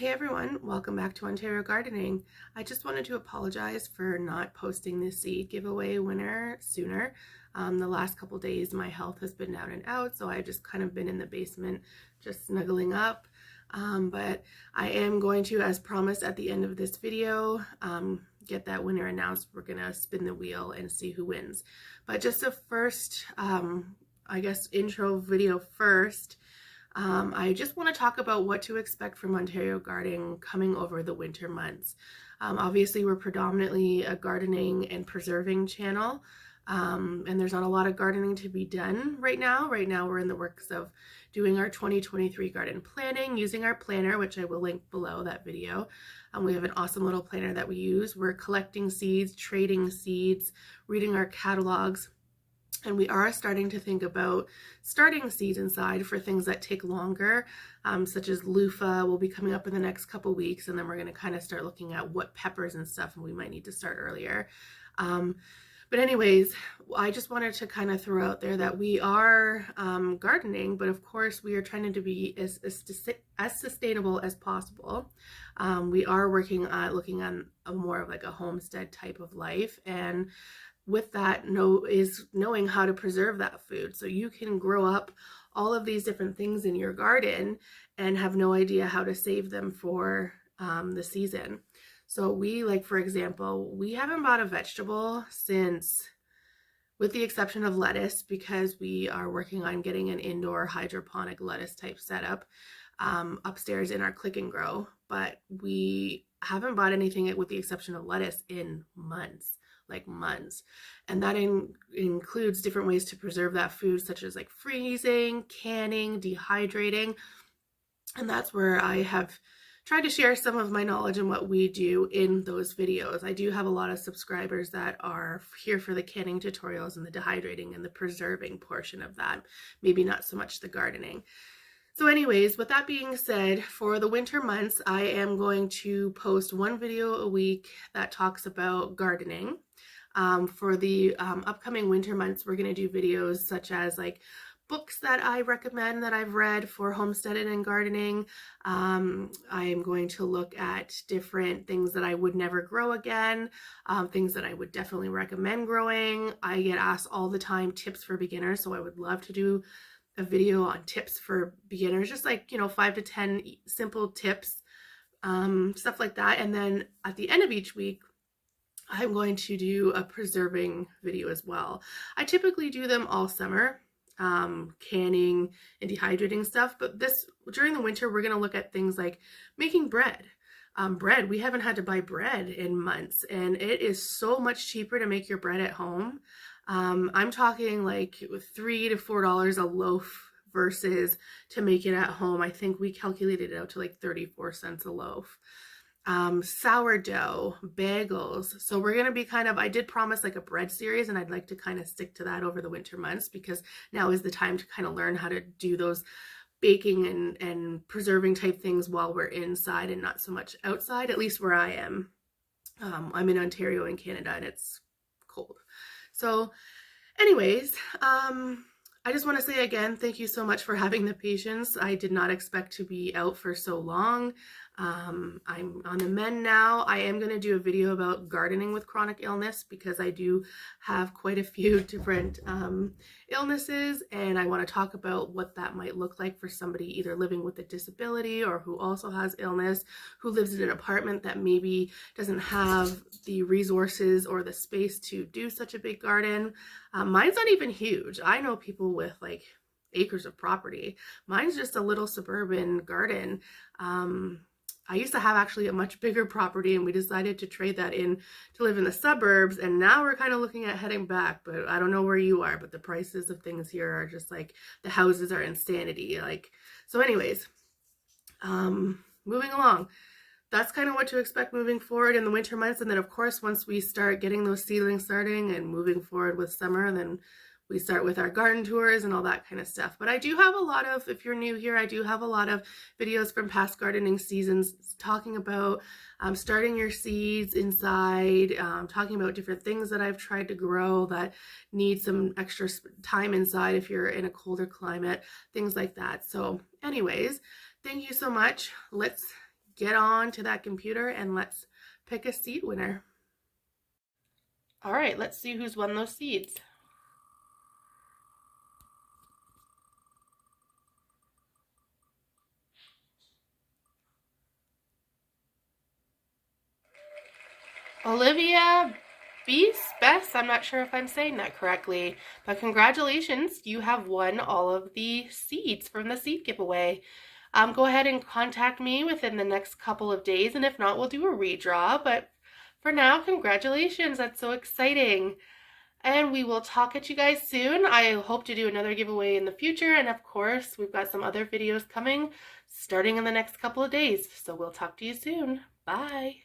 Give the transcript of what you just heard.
Hey everyone, welcome back to Ontario Gardening. I just wanted to apologize for not posting the seed giveaway winner sooner. The last couple days my health has been down and out, so I've just kind of been in the basement just snuggling up. But I am going to, as promised at the end of this video, get that winner announced. We're going to spin the wheel and see who wins. But just a first, I guess, intro video first. I just want to talk about what to expect from Ontario Gardening coming over the winter months. Obviously, we're predominantly a gardening and preserving channel, and there's not a lot of gardening to be done right now. Right now, we're in the works of doing our 2023 garden planning using our planner, which I will link below that video. We have an awesome little planner that we use. We're collecting seeds, trading seeds, reading our catalogs. And we are starting to think about starting seeds inside for things that take longer, such as loofah will be coming up in the next couple weeks. And then we're going to kind of start looking at what peppers and stuff, and we might need to start earlier. But anyways, I just wanted to kind of throw out there that we are gardening, but of course we are trying to be as sustainable as possible. We are working on looking at a more of like a homestead type of life, and with that is knowing how to preserve that food. So you can grow up all of these different things in your garden and have no idea how to save them for the season. So we, like, for example, we haven't bought a vegetable since, with the exception of lettuce, because we are working on getting an indoor hydroponic lettuce type setup upstairs in our Click and Grow. But we haven't bought anything with the exception of lettuce in months. Like months. And that includes different ways to preserve that food, such as like freezing, canning, dehydrating. And that's where I have tried to share some of my knowledge and what we do in those videos. I do have a lot of subscribers that are here for the canning tutorials and the dehydrating and the preserving portion of that, maybe not so much the gardening. So anyways, with that being said, for the winter months, I am going to post one video a week that talks about gardening. For the upcoming winter months, we're going to do videos such as like books that I recommend that I've read for homesteading and gardening. I am going to look at different things that I would never grow again, things that I would definitely recommend growing. I get asked all the time tips for beginners, so I would love to do a video on tips for beginners, just like, 5 to 10 simple tips, stuff like that. And then at the end of each week, I'm going to do a preserving video as well. I typically do them all summer, canning and dehydrating stuff, but during the winter, we're going to look at things like making bread. We haven't had to buy bread in months, and it is so much cheaper to make your bread at home. I'm talking like $3 to $4 a loaf versus to make it at home. I think we calculated it out to like 34 cents a loaf. Sourdough, bagels. So we're going to be I did promise like a bread series, and I'd like to kind of stick to that over the winter months, because now is the time to kind of learn how to do those baking and preserving type things while we're inside and not so much outside, at least where I am. I'm in Ontario in Canada, and it's cold. So anyways, I just want to say again, thank you so much for having the patience. I did not expect to be out for so long. I'm on the mend now. I am going to do a video about gardening with chronic illness, because I do have quite a few different illnesses, and I want to talk about what that might look like for somebody either living with a disability or who also has illness, who lives in an apartment that maybe doesn't have the resources or the space to do such a big garden. Mine's not even huge. I know people with like acres of property. Mine's just a little suburban garden. I used to have actually a much bigger property, and we decided to trade that in to live in the suburbs, and now we're kind of looking at heading back. But I don't know where you are, but the prices of things here are just like, the houses are insanity. So anyways, moving along. That's kind of what to expect moving forward in the winter months. And then of course, once we start getting those seedlings starting and moving forward with summer, then we start with our garden tours and all that kind of stuff. But I do have a lot of, if you're new here, I do have a lot of videos from past gardening seasons talking about starting your seeds inside, talking about different things that I've tried to grow that need some extra time inside if you're in a colder climate, things like that. So anyways, thank you so much. Let's get on to that computer and let's pick a seed winner. All right, let's see who's won those seeds. Olivia Bess, I'm not sure if I'm saying that correctly, but congratulations, you have won all of the seeds from the seed giveaway. Go ahead and contact me within the next couple of days, and if not, we'll do a redraw, but for now, congratulations, that's so exciting. And we will talk at you guys soon. I hope to do another giveaway in the future, and of course, we've got some other videos coming starting in the next couple of days, so we'll talk to you soon. Bye!